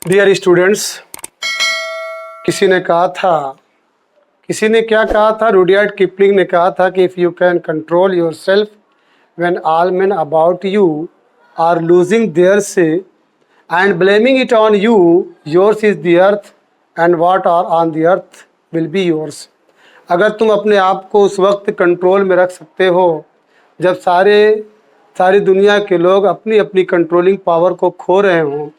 Dear students, किसी ने क्या कहा था, रुडयार्ड किपलिंग ने कहा था कि if you can control yourself when all men about you are losing their से and blaming it on you, yours is the earth and what are on the earth will be yours. अगर तुम अपने आप को उस वक्त control में रख सकते हो जब सारी दुनिया के लोग अपनी अपनी कंट्रोलिंग पावर को खो रहे हों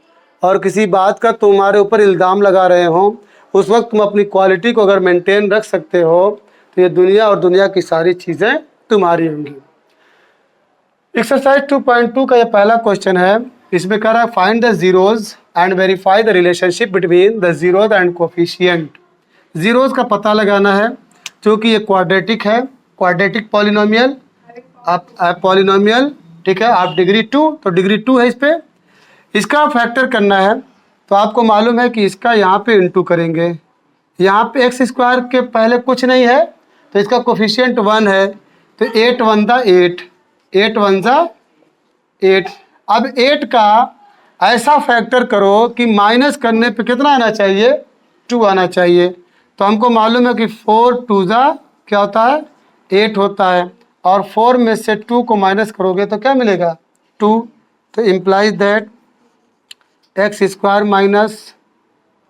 और किसी बात का तुम्हारे ऊपर इल्ज़ाम लगा रहे हों, उस वक्त तुम अपनी क्वालिटी को अगर मेंटेन रख सकते हो तो ये दुनिया और दुनिया की सारी चीज़ें तुम्हारी होंगी। एक्सरसाइज 2.2 का ये पहला क्वेश्चन है। इसमें कह रहा है find the zeros and verify the relationship between the zeros and coefficient. Zeros का पता लगाना है क्योंकि ये क्वाड्रेटिक है, क्वाड्रेटिक पॉलिनोमियल, पॉलिनोमियल, ठीक है। आप डिग्री 2 तो डिग्री 2 है इस पर, इसका फैक्टर करना है तो आपको मालूम है कि इसका यहाँ पे इंटू करेंगे। यहाँ पे एक्स स्क्वायर के पहले कुछ नहीं है तो इसका कोफिशिएंट 1 है तो 8 1 दा 8, 8 1 दा 8। अब 8 का ऐसा फैक्टर करो कि माइनस करने पे कितना आना चाहिए, 2 आना चाहिए। तो हमको मालूम है कि 4 2 दा क्या होता है, 8 होता है और 4 में से 2 को माइनस करोगे तो क्या मिलेगा, 2। तो implies that x square minus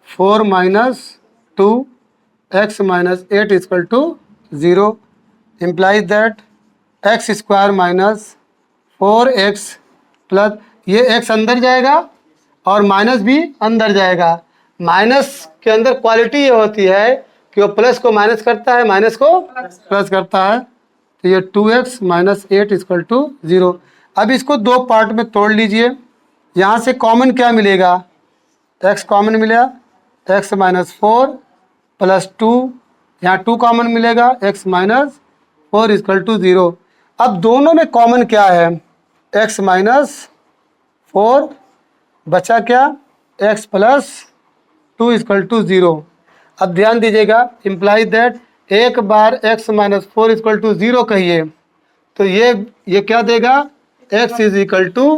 4 minus 2 x minus 8 equal to 0। Implies that x square minus 4x plus, ये x अंदर जाएगा और माइनस भी अंदर जाएगा। माइनस के अंदर क्वालिटी ये होती है कि वो प्लस को माइनस करता है, माइनस को प्लस करता है। तो ये 2x माइनस 8 इक्वल टू 0। अब इसको दो पार्ट में तोड़ लीजिए। यहाँ से कॉमन क्या मिलेगा, x कॉमन मिलेगा, x माइनस 4 प्लस 2, यहाँ 2 कॉमन मिलेगा, x माइनस 4 इक्वल टू 0। अब दोनों में कॉमन क्या है, x माइनस 4 बचा क्या, x प्लस 2 इक्वल टू 0। अब ध्यान दीजिएगा, इम्प्लाइज दैट एक बार x माइनस 4 इक्वल टू 0 कहिए तो ये क्या देगा, x इज इक्वल टू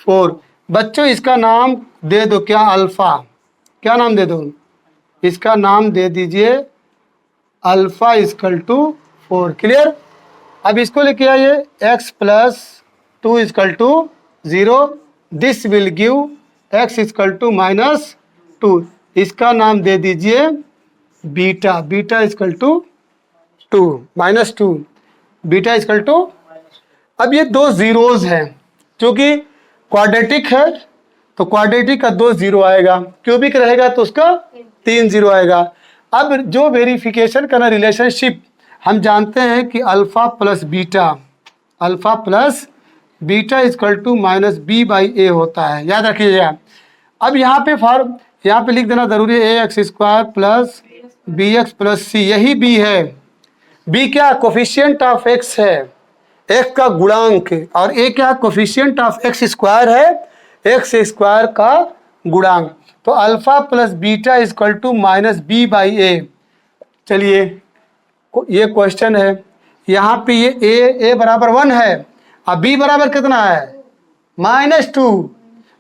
4। बच्चों इसका नाम दे दो क्या, अल्फ़ा। क्या नाम दे दो, इसका नाम दे दीजिए अल्फ़ा इक्वल टू 4। क्लियर। अब इसको लेके आइए, x plus 2 equal to 0, this will give x equal to minus 2। इसका नाम दे दीजिए beta, beta equal to 2 minus 2, beta equal to. अब ये दो जीरोज हैं, क्योंकि क्वाड्रेटिक है तो क्वाड्रेटिक का 2 0 आएगा, क्यूबिक रहेगा तो उसका 3 0 आएगा। अब जो वेरिफिकेशन करना रिलेशनशिप, हम जानते हैं कि alpha plus beta equal to minus B by A होता है, याद रखिएगा। अब यहाँ पे लिख देना जरूरी है, ax square plus B x plus C, यही b है। b क्या, कोफिशिएंट ऑफ x है, x का गुणांक, और a क्या, कोफिशिएंट ऑफ x स्क्वायर है, x स्क्वायर का गुणांक। तो alpha plus beta equal to minus B by A. चलिए ये क्वेश्चन है, यहाँ पे ये a बराबर 1 है, अब b बराबर कितना है, -2,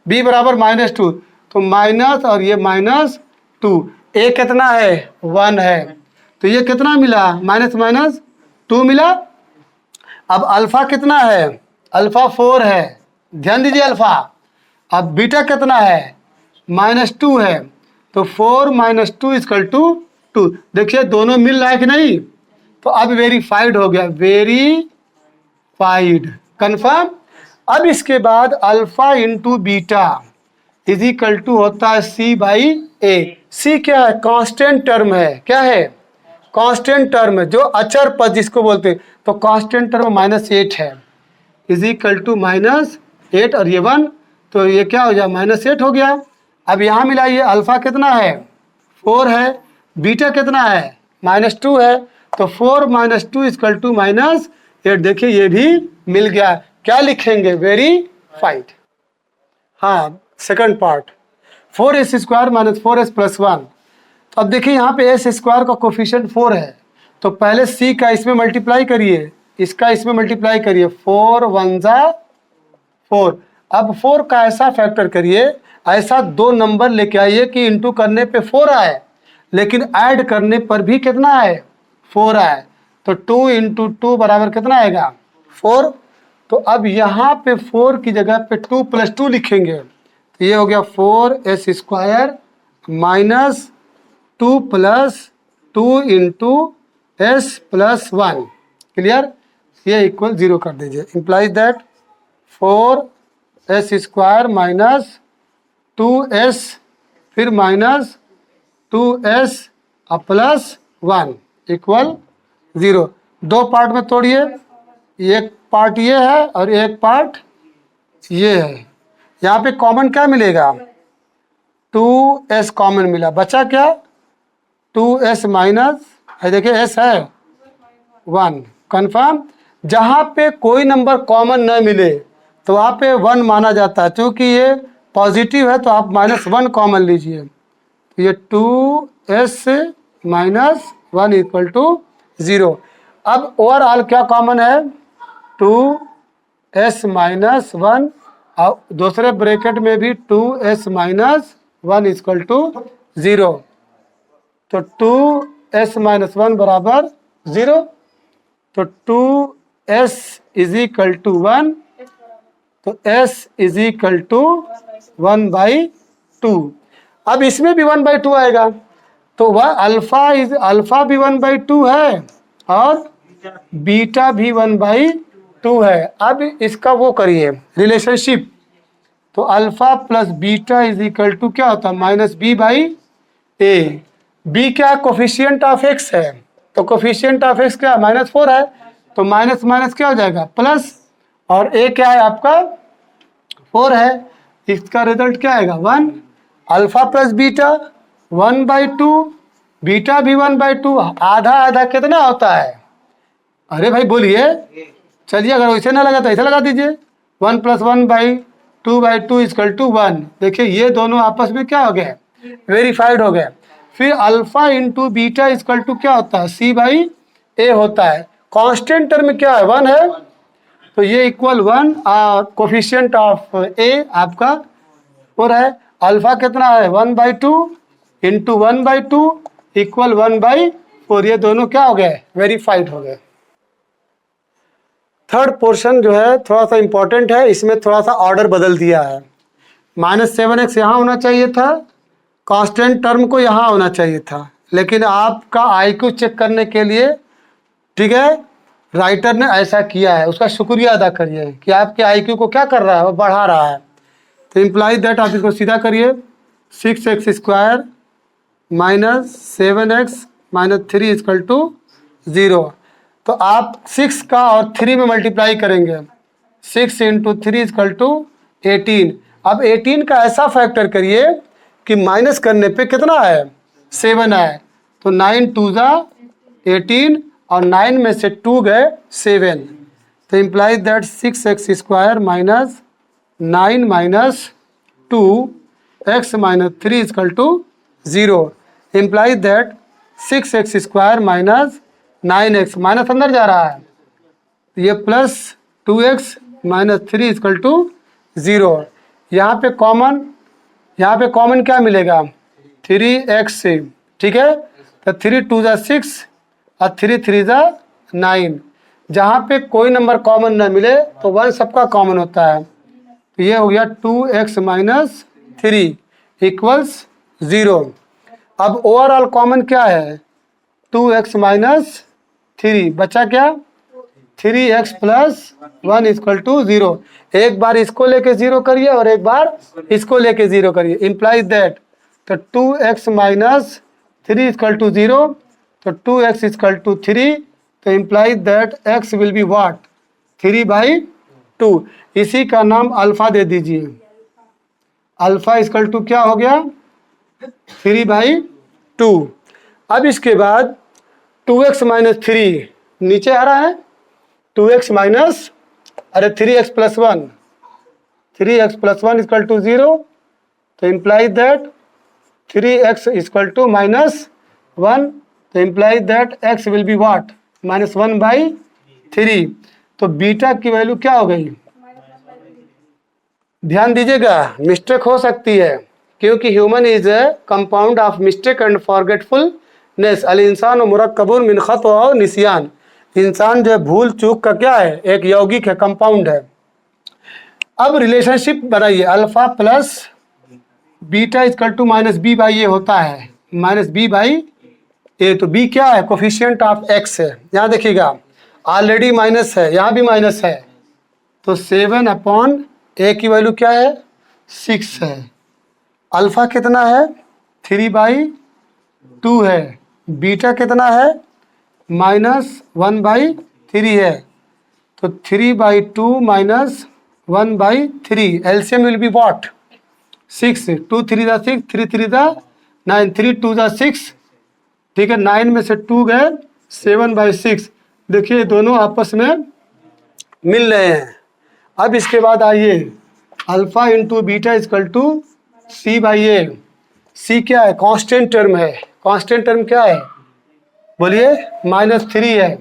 b बराबर -2, तो माइनस और ये -2, a कितना है, 1 है, तो ये कितना मिला, माइनस माइनस 2 मिला। अब अल्फ़ा कितना है, अल्फ़ा 4 है, ध्यान दीजिए अल्फ़ा। अब बीटा कितना है, -2 है, तो 4 माइनस 2 इक्वल टू 2। देखिए दोनों मिल रहा है कि नहीं, तो अब वेरीफाइड हो गया, वेरीफाइड, कन्फर्म। अब इसके बाद alpha into beta is equal to होता है c बाई ए। c क्या है, कांस्टेंट टर्म है, क्या है, कांस्टेंट टर्म है, जो अचर पद जिसको बोलते हैं, तो कांस्टेंट टर्म -8 है, इज इक्वल टू -8 और ये 1, तो ये क्या हो जाए, -8 हो गया। अब यहाँ मिलाइए, अल्फ़ा कितना है, 4 है, बीटा कितना है, -2 है, तो 4 माइनस 2 इक्वल टू -8। देखिए ये भी मिल गया। क्या लिखेंगे, वेरीफाइड। हाँ, second part, 4s square minus 4s plus 1। तो अब देखिए यहाँ पे s स्क्वायर का कोफिशिएंट 4 है, तो पहले c का इसमें मल्टीप्लाई करिए, इसका इसमें मल्टीप्लाई करिए, 4 1 जा 4। अब 4 का ऐसा फैक्टर करिए, ऐसा दो नंबर लेके आइए कि इंटू करने पे 4 आए, लेकिन ऐड करने पर भी कितना आए, 4 आए। तो 2 इंटू 2 बराबर कितना आएगा, 4। तो अब यहाँ पे 4 की जगह पे 2 प्लस 2 लिखेंगे, तो ये हो गया 4s square minus 2 plus 2 into S plus 1। Clear, ये इक्वल 0 कर दीजिए। Implies that 4s square minus 2s फिर माइनस 2s प्लस 1 इक्वल 0। दो पार्ट में तोड़िए, एक पार्ट ये है और एक पार्ट ये है। यहाँ पे कॉमन क्या मिलेगा, 2s कॉमन मिला, बचा क्या 2s माइनस, देखिए s है 1, कन्फर्म। जहाँ पे कोई नंबर कॉमन न मिले तो वहाँ पे 1 माना जाता है, क्योंकि ये पॉजिटिव है तो आप -1 कॉमन लीजिए। तो ये 2s माइनस 1 इक्वल टू 0। अब ओवरऑल क्या कॉमन है, 2s माइनस 1 और दूसरे ब्रैकेट में भी 2s माइनस 1 इक्वल टू 0। तो 2s माइनस 1 बराबर 0। तो 2s इज इक्वल टू 1, तो s इज इक्वल टू 1/2। अब इसमें भी 1/2 आएगा, तो वह अल्फा भी 1/2 है और बीटा भी 1/2 है। अब इसका वो करिए रिलेशनशिप, तो alpha plus beta is equal to क्या होता है, -b/a। b क्या कोफिशिएंट ऑफ x है, तो कोफिशिएंट ऑफ x क्या -4 है, तो माइनस माइनस क्या हो जाएगा प्लस, और a क्या है आपका 4 है, इसका रिजल्ट क्या आएगा 1। अल्फा प्लस बीटा 1/2, बीटा भी 1/2, आधा आधा कितना होता है, अरे भाई बोलिए, चलिए अगर वैसे ना लगा तो ऐसे लगा दीजिए, 1 + 1/2/2 इक्वल टू 1। देखिए ये दोनों आपस में क्या हो गए, वेरीफाइड हो गए। फिर alpha into beta equal to क्या होता है, c/a होता है। कांस्टेंट टर्म क्या है 1 है, तो ये इक्वल 1 और कोफिशिएंट ऑफ a आपका 4 है। अल्फा कितना है 1/2 इंटू 1/2 इक्वल 1/4। ये दोनों क्या हो गए, वेरीफाइड हो गए। थर्ड पोर्शन जो है थोड़ा सा इंपॉर्टेंट है, इसमें थोड़ा सा ऑर्डर बदल दिया है। -7x यहाँ होना चाहिए था, कांस्टेंट टर्म को यहाँ होना चाहिए था, लेकिन आपका IQ चेक करने के लिए, ठीक है, राइटर ने ऐसा किया है, उसका शुक्रिया अदा करिए कि आपके IQ को क्या कर रहा है, वो बढ़ा रहा है। तो इम्प्लाइज दैट आप इसको सीधा करिए, 6x square minus 7x minus 3 equal to 0। तो आप 6 का और 3 में मल्टीप्लाई करेंगे, 6 इंटू 3 इक्वल टू 18। अब 18 का ऐसा फैक्टर करिए कि माइनस करने पे कितना है 7 है, तो 9 2 = 18 और 9 में से 2 गए 7। तो implies that 6x square minus 9 minus 2x minus 3 equal to 0। Implies that 6x square minus 9x, minus अंदर जा रहा है, ये plus 2x minus 3 equal to 0। यहाँ पे कॉमन क्या मिलेगा 3x से, ठीक है, तो 3 2 = 6 और 3 3 = 9। जहाँ पे कोई नंबर कॉमन ना मिले तो 1 सबका कॉमन होता है, तो ये हो गया 2x माइनस 3 इक्वल्स 0। अब ओवरऑल कॉमन क्या है 2x माइनस 3, बचा क्या 3x प्लस 1 इक्वल टू 0। एक बार इसको लेके 0 करिए और एक बार इसको लेके 0 करिए। इम्प्लाइज दैट, तो 2x माइनस 3 इक्वल टू 0, तो 2x इक्वल टू 3, तो implies that x will be what 3/2। इसी का नाम अल्फा दे दीजिए, अल्फा इक्वल टू क्या हो गया 3/2। अब इसके बाद 2x माइनस 3 नीचे आ रहा है, 2x minus 3x plus 1, 3x plus 1 equal to 0, तो implies that 3x equal to -1, तो implies that x will be what -1/3। तो बीटा की वैल्यू क्या हो गई ध्यान दीजिएगा, मिस्टेक हो सकती है क्योंकि human is a compound of mistake and forgetfulness. अल इंसान मुरक्कबुन मिन खता व निसियान। इंसान जो है भूल चूक का क्या है, एक यौगिक है, कंपाउंड है। अब रिलेशनशिप बनाइए, alpha plus beta equal to minus B by A होता है, माइनस बी बाई ए। तो बी क्या है, कोफिशिएंट ऑफ एक्स है। यहाँ देखिएगा ऑलरेडी माइनस है, यहाँ भी माइनस है, तो 7 ए की वैल्यू क्या है, 6 है। अल्फा कितना है, 3/2 है। बीटा कितना है, -1/3 है। तो 3/2 -1/3, एलसीएम विल बी व्हाट, 6। 2 3 दा 6, 3 3 दा 9, 3 2 दा 6, ठीक है। 9 में से 2 गए, 7/6। देखिए दोनों आपस में मिल रहे हैं। अब इसके बाद आइए, alpha into beta equal to C by A. C क्या है, कांस्टेंट टर्म है। कांस्टेंट टर्म क्या है, बोलिए, -3 है।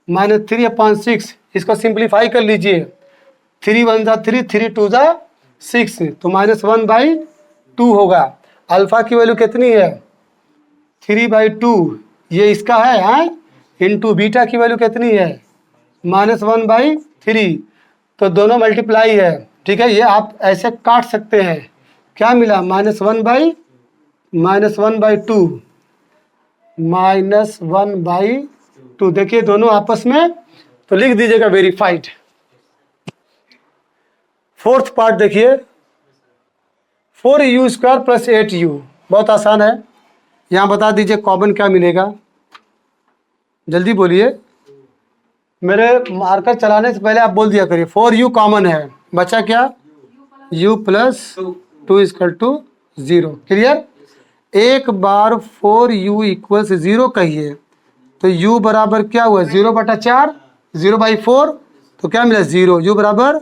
-3/6, इसको सिंप्लीफाई कर लीजिए। 3 1 ज़ा 3, 3 2 ज़ा 6, तो -1/2 होगा। अल्फा की वैल्यू कितनी है, 3/2, ये इसका है, हाँ। इंटू बीटा की वैल्यू कितनी है, -1/3, तो दोनों मल्टीप्लाई है, ठीक है। ये आप ऐसे काट सकते हैं, क्या मिला, -1/2, -1/2। देखिए दोनों आपस में, तो लिख दीजिएगा वेरीफाइड। फोर्थ पार्ट देखिए, 4u² + 8u, बहुत आसान है। यहाँ बता दीजिए कॉमन क्या मिलेगा, जल्दी बोलिए, मेरे मार्कर चलाने से पहले आप बोल दिया करिए। 4u कॉमन है, बचा क्या, u + 2 = 0। क्लियर। एक बार 4u = 0 कहिए, तो u बराबर क्या हुआ, 0/4, 0/4, तो क्या मिला, 0। u बराबर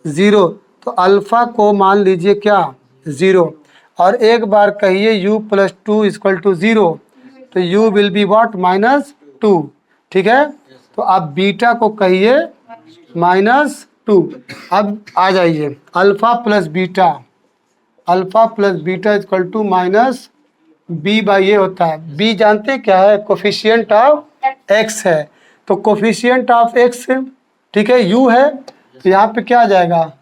0, तो अल्फा को मान लीजिए क्या, 0। और एक बार कहिए u + 2 = 0, तो u विल बी व्हाट, -2, ठीक है। तो आप बीटा को कहिए -2। अब आ जाइए, alpha plus beta, alpha plus beta equal to -b/a होता है। b जानते क्या है, कोफिशिएंट ऑफ x है। तो कोफिशिएंट ऑफ x, ठीक है, u है, तो यहाँ पे क्या आ जाएगा,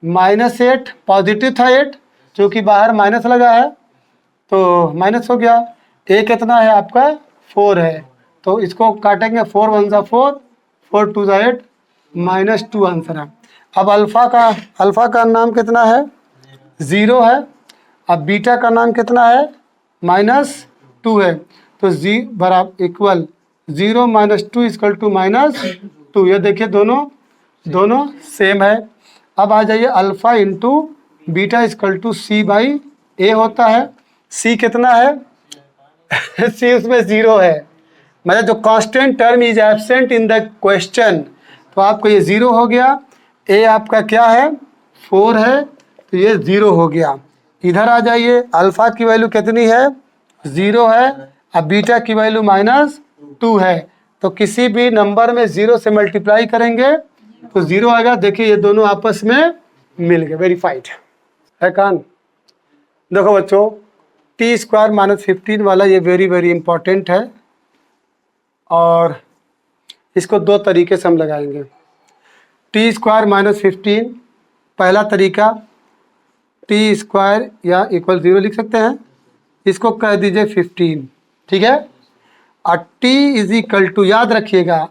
-8, पॉजिटिव था 8, क्योंकि बाहर माइनस लगा है, तो माइनस हो गया। a कितना है आपका, 4 है, तो इसको काटेंगे, 4 1 ज़ा 4, 4 2 ज़ा 8, -2 आंसर है। अब अल्फा का नाम कितना है, 0 है। अब बीटा का नाम कितना है, -2 है। तो जी बराबर इक्वल 0 - 2 = -2। ये देखिए दोनों सेम है। अब आ जाइए, alpha into beta is equal c/a होता है। c कितना है c उसमें 0 है, मतलब जो constant term is absent in the question, तो आपको ये 0 हो गया। a आपका क्या है, 4 है, तो ये 0 हो गया। इधर आ जाइए, अल्फा की वैल्यू कितनी है, 0 है। अब बीटा की वैल्यू -2 है, तो किसी भी नंबर में 0 से मल्टीप्लाई करेंगे तो 0 आएगा। देखिए ये दोनों आपस में मिल गए, वेरीफाइड है। कान देखो बच्चों, t² - 15 वाला ये वेरी इंपॉर्टेंट है, और इसको दो तरीके से हम लगाएंगे। t² - 15, पहला तरीका, t² या = 0 लिख सकते हैं, इसको कह दीजिए 15, ठीक है। और t = याद रखिएगा,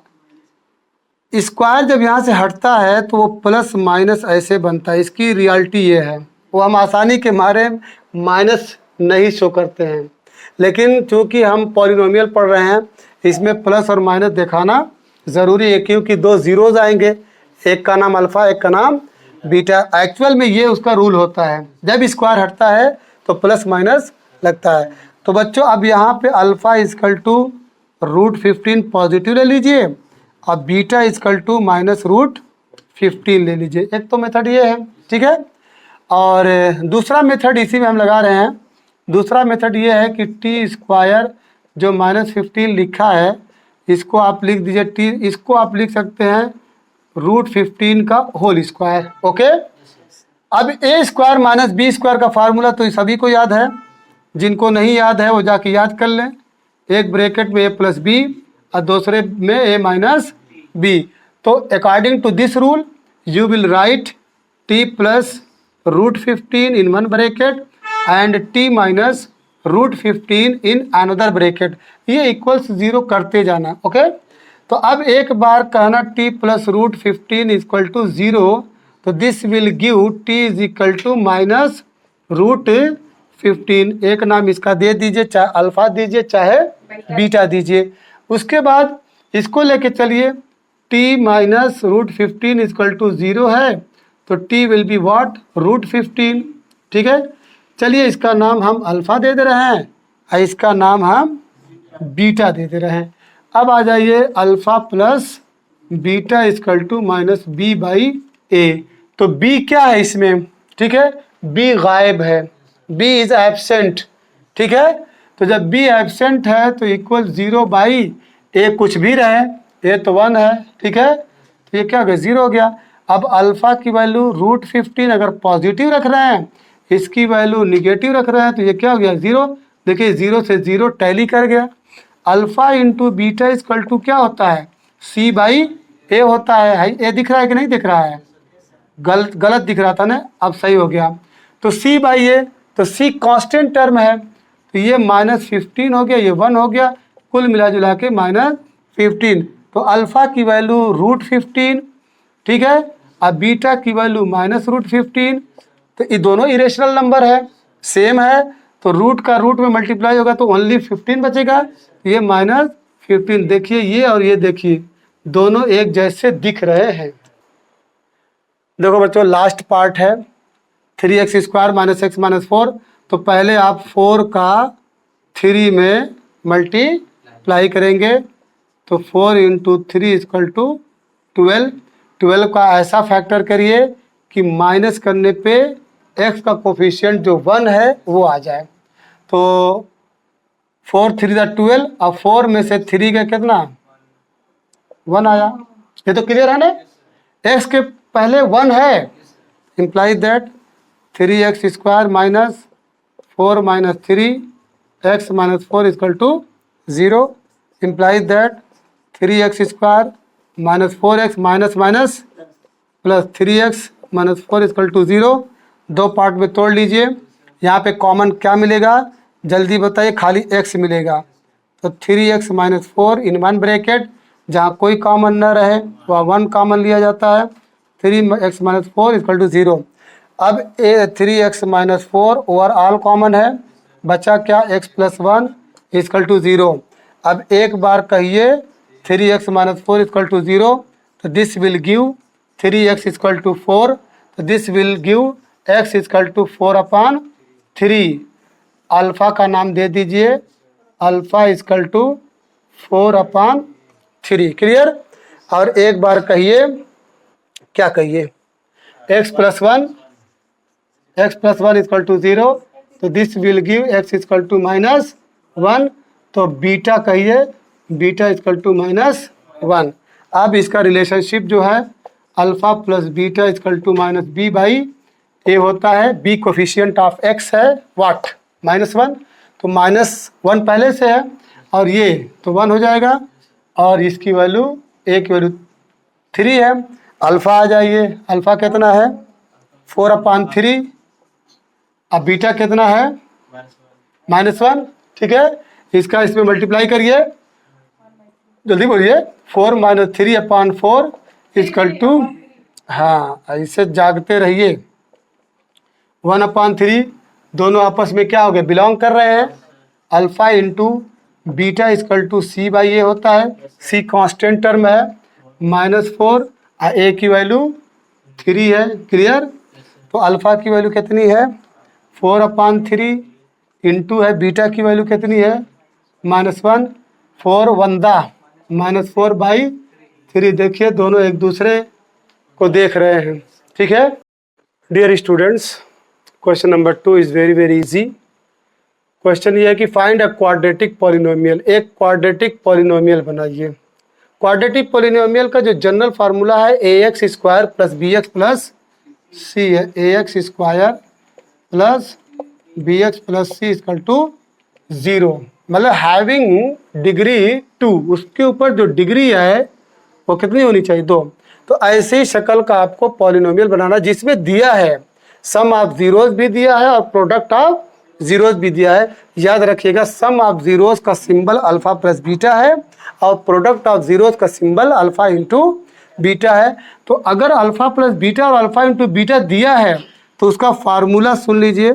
स्क्वायर जब यहाँ से हटता है तो वो प्लस माइनस ऐसे बनता है, इसकी रियलिटी ये है। वो हम आसानी के मारे माइनस नहीं शो करते हैं, लेकिन चूँकि हम पॉलिनोमियल पढ़ रहे हैं, इसमें प्लस और माइनस दिखाना ज़रूरी है, क्योंकि दो ज़ीरोज़ आएंगे, एक का नाम अल्फ़ा, एक का नाम बीटा। एक्चुअल में ये उसका रूल होता है, जब स्क्वायर हटता है तो प्लस माइनस लगता है। तो बच्चों अब यहाँ पे अल्फ़ा = √15 पॉजिटिव ले लीजिए, और बीटा = -√15 ले लीजिए। एक तो मेथड ये है, ठीक है। और दूसरा मेथड इसी में हम लगा रहे हैं। दूसरा मेथड ये है कि t² जो -15 लिखा है, इसको आप लिख दीजिए इसको आप लिख सकते हैं √15 का होल स्क्वायर, ओके। अब A square minus B square का फार्मूला तो सभी को याद है, जिनको नहीं याद है वो जाके याद कर लें। एक ब्रैकेट में ए प्लस बी और दूसरे में ए माइनस बी। तो according to this rule you will write T plus √15 in one bracket and T minus √15 in another bracket. ये इक्वल्स 0 करते जाना। ओके, तो अब एक बार कहना t प्लस √15 इक्वल टू 0, तो this will give t is equal to minus √15। एक नाम इसका दे दीजिए, चाहे अल्फा दीजिए चाहे बीटा दीजिए। उसके बाद इसको लेके चलिए, t माइनस √15 इक्वल टू 0 है, तो t विल बी व्हाट √15। ठीक है, चलिए इसका नाम हम अल्फा दे दे रहे हैं और इसका नाम हम बीटा दे दे रहे हैं। अब आ जाइए, alpha plus beta equal to minus B by a. तो बी क्या है इसमें? ठीक है, बी गायब है, बी इज एब्सेंट। ठीक है, तो जब बी एब्सेंट है तो इक्वल 0 बाई ए कुछ भी रहे, ए तो 1 है। ठीक है, तो ये क्या हो गया? 0 हो गया। अब अल्फा की वैल्यू √15 अगर पॉजिटिव रख रहे हैं, इसकी वैल्यू निगेटिव रख रहे हैं, तो ये क्या हो गया? 0। देखिए 0 से 0 टैली कर गया। Alpha into beta equal to क्या होता है? सी बाई ए होता है। ए दिख रहा है कि नहीं दिख रहा है? गलत दिख रहा था ना, अब सही हो गया। तो सी बाई ए, तो सी कांस्टेंट टर्म है, तो ये -15 हो गया, ये 1 हो गया, कुल मिला जुला के -15। तो अल्फा की वैल्यू √15, ठीक है, अब बीटा की वैल्यू -√15। तो ये दोनों इरेशनल नंबर है, सेम है, तो रूट का रूट में मल्टीप्लाई होगा तो ओनली 15 बचेगा, ये -15। देखिए ये और ये देखिए, दोनों एक जैसे दिख रहे हैं। देखो बच्चों, लास्ट पार्ट है 3x² - x - 4। तो पहले आप 4 का 3 में मल्टीप्लाई करेंगे, तो 4 × 3 = 12। 12 का ऐसा फैक्टर करिए कि माइनस करने पे x का कोफिशिएंट जो 1 है वो आ जाए। तो 4 × 3 = 12, अब 4 में से 3 का कितना? 1 आया। ये तो क्लियर है ना? x के पहले 1 है, implies that 3x² - 4 - 3 x - 4 = 0, implies that 3x² - 4x minus plus 3x - 4 = 0। दो पार्ट में तोड़ लीजिए, यहाँ पे कॉमन क्या मिलेगा जल्दी बताइए? खाली x मिलेगा। तो 3x - 4 इन वन ब्रैकेट, जहाँ कोई कॉमन न रहे वह 1 कॉमन लिया जाता है। 3x - 4 = 0। अब 3x - 4 ओवरऑल कॉमन है, बचा क्या? x + 1 = 0। अब एक बार कहिए 3x - 4 = 0, तो दिस विल गिव 3x = 4, तो this will give x = 4/3। Alpha का नाम दे दीजिए, अल्फ़ा = 4/3। क्लियर? और एक बार कहिए, क्या कहिए? x + 1 = 0, तो दिस विल गिव x = -1। तो बीटा कहिए, बीटा = -1। अब इसका रिलेशनशिप जो है अल्फ़ा प्लस बीटा = -b/a होता है। b कोफिशिएंट ऑफ x है व्हाट? -1। तो -1 पहले से है और ये तो 1 हो जाएगा, और इसकी वैल्यू a की वैल्यू 3 है। अल्फ़ा आ जाइए, अल्फ़ा कितना है? 4/3। अब बीटा कितना है? -1। ठीक है, इसका इसमें मल्टीप्लाई करिए, जल्दी बोलिए। 4 - 3/4 = हाँ, ऐसे जागते रहिए। 1/3 दोनों आपस में क्या हो गए? बिलोंग कर रहे हैं। अल्फ़ा इंटू बीटा = c/a होता है। c कांस्टेंट टर्म है, -4 और a की वैल्यू 3 है। क्लियर? तो अल्फ़ा की वैल्यू कितनी है? 4/3 इंटू है बीटा की वैल्यू कितनी है? -1। 4 × 1 -4/3। देखिए दोनों एक दूसरे को देख रहे हैं। ठीक है dear students, question number 2 is very easy. Question ये है कि फाइंड अ क्वाड्रेटिक पॉलिनोमियल। एक क्वाड्रेटिक पॉलिनोमियल बनाइए। क्वाड्रेटिक पॉलिनोमियल का जो जनरल फार्मूला है ax² + bx + सी है, a x square plus B x plus c equal to 0, मतलब हैविंग डिग्री 2, उसके ऊपर जो डिग्री है वो कितनी होनी चाहिए, 2। तो ऐसी शक्ल का आपको पॉलिनोमियल बनाना जिसमें दिया है सम ऑफ जीरोस भी दिया है और प्रोडक्ट ऑफ जीरोस भी दिया है। याद रखिएगा सम ऑफ जीरोस का सिंबल अल्फा प्लस बीटा है और प्रोडक्ट ऑफ जीरोस का सिंबल अल्फा इंटू बीटा है। तो अगर अल्फा प्लस बीटा और अल्फा इंटू बीटा दिया है तो उसका फार्मूला सुन लीजिए,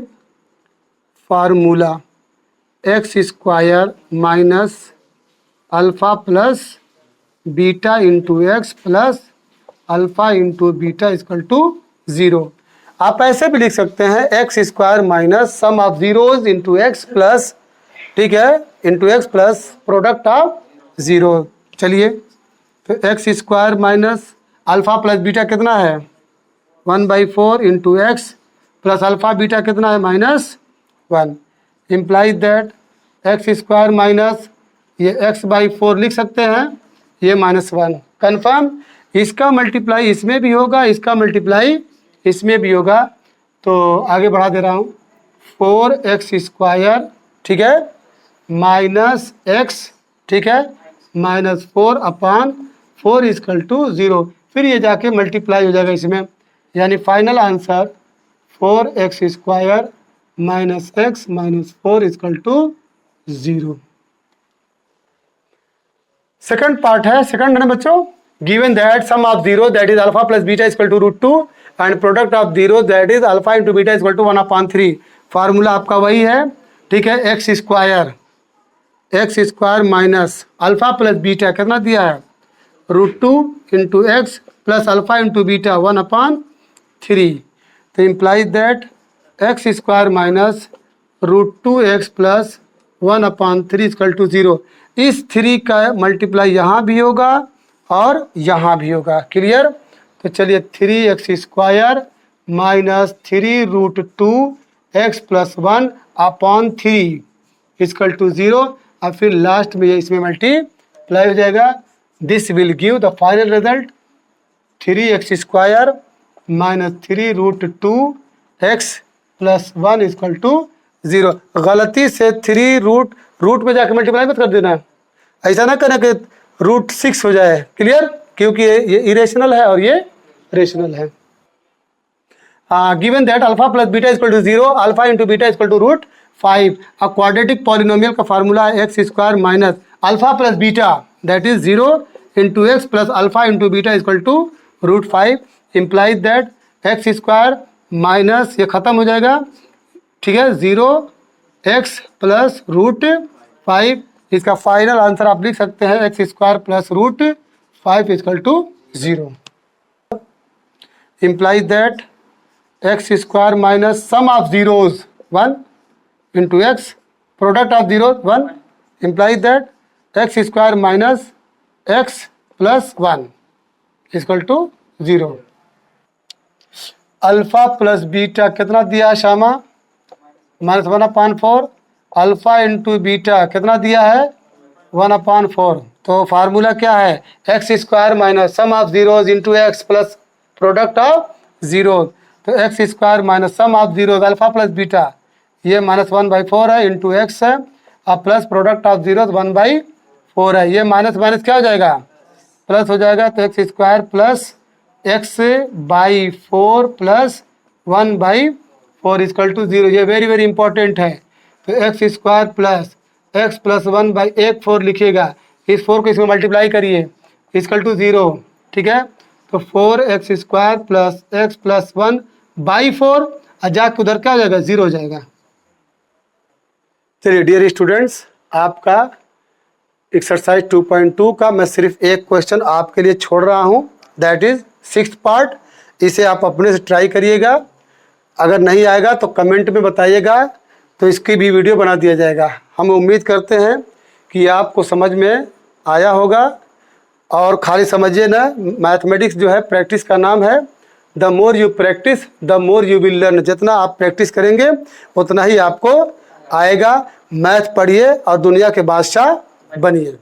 formula x square minus alpha plus beta into x plus alpha into beta equal to 0। आप ऐसे भी लिख सकते हैं x square minus sum of zeros into x plus, ठीक है, into x plus product of zero. चलिए तो x square minus alpha plus beta कितना है 1/4 into x plus alpha beta कितना है -1, implies that x square minus ये x/4 लिख सकते हैं, ये -1। कन्फर्म, इसका मल्टीप्लाई इसमें भी होगा, इसका मल्टीप्लाई इसमें भी होगा। तो आगे बढ़ा दे रहा हूँ, 4x स्क्वायर, ठीक है, माइनस एक्स, ठीक है, -4/4 इक्वल टू 0। फिर ये जाके मल्टीप्लाई हो जाएगा इसमें, यानी final answer 4x square minus x minus 4 equal to 0। Second part है, सेकंड है ना बच्चों, given that sum of zero that is alpha plus beta equal to √2 and product of zero that is alpha into beta equal to 1/3। Formula आपका वही है, ठीक है, x square minus alpha plus beta कितना दिया है √2 into x plus alpha into beta 1/3। तो implies that x square minus √2x plus 1/3 equal to 0। इस 3 का मल्टीप्लाई यहाँ भी होगा और यहाँ भी होगा। क्लियर? तो चलिए 3x square minus 3√2x plus 1/3 equal to 0, और फिर लास्ट में ये इसमें मल्टीप्लाई हो जाएगा। This will give the final result 3x square minus 3√2x plus 1 equal to 0। गलती से 3 रूट में जाकर मल्टीप्लाई मत कर देना, ऐसा ना करना कि √6 हो जाए। क्लियर? क्योंकि ये इरेशनल है और ये रेशनल है। Given that alpha plus beta equal to 0, alpha into beta equal to √5। Quadratic polynomial का फार्मूला है x square minus alpha plus beta that is 0 into x plus alpha into beta equal to √5। Implies that x square minus ये खत्म हो जाएगा, ठीक है, 0x plus √5। इसका final answer आप लिख सकते हैं x square plus √5 equal to 0। Implies that x square minus sum of zeros 1 into x product of zero 1, implies that x square minus x plus 1 equal to 0। Alpha plus beta कितना दिया Shyama -1/4, alpha into beta कितना दिया है 1/4। तो formula क्या है x square minus sum of zeros into x plus product of zeros. तो x square minus sum of zeros alpha plus beta ये -1/4 है इंटू एक्स है और प्लस प्रोडक्ट ऑफ जीरोज 1/4 है। ये माइनस माइनस क्या हो जाएगा प्लस हो जाएगा। तो x square plus x/4 plus 1/4 equal to 0। ये वेरी वेरी इंपॉर्टेंट है। तो x square plus x plus 1/4 लिखिएगा, इस 4 को इसमें मल्टीप्लाई करिए इक्वल टू 0, ठीक है। तो 4x square plus x plus 1/4 और जाके उधर क्या हो जाएगा 0 हो जाएगा। चलिए डियर स्टूडेंट्स, आपका एक्सरसाइज 2.2 का मैं सिर्फ एक क्वेश्चन आपके लिए छोड़ रहा हूँ, दैट इज 6th पार्ट। इसे आप अपने से ट्राई करिएगा, अगर नहीं आएगा तो कमेंट में बताइएगा, तो इसकी भी वीडियो बना दिया जाएगा। हम उम्मीद करते हैं कि आपको समझ में आया होगा। और खाली समझिए ना, मैथमेटिक्स जो है प्रैक्टिस का नाम है। The more you practice the more you will learn. जितना आप प्रैक्टिस करेंगे उतना ही आपको आएगा। मैथ पढ़िए और दुनिया के बादशाह बनिए।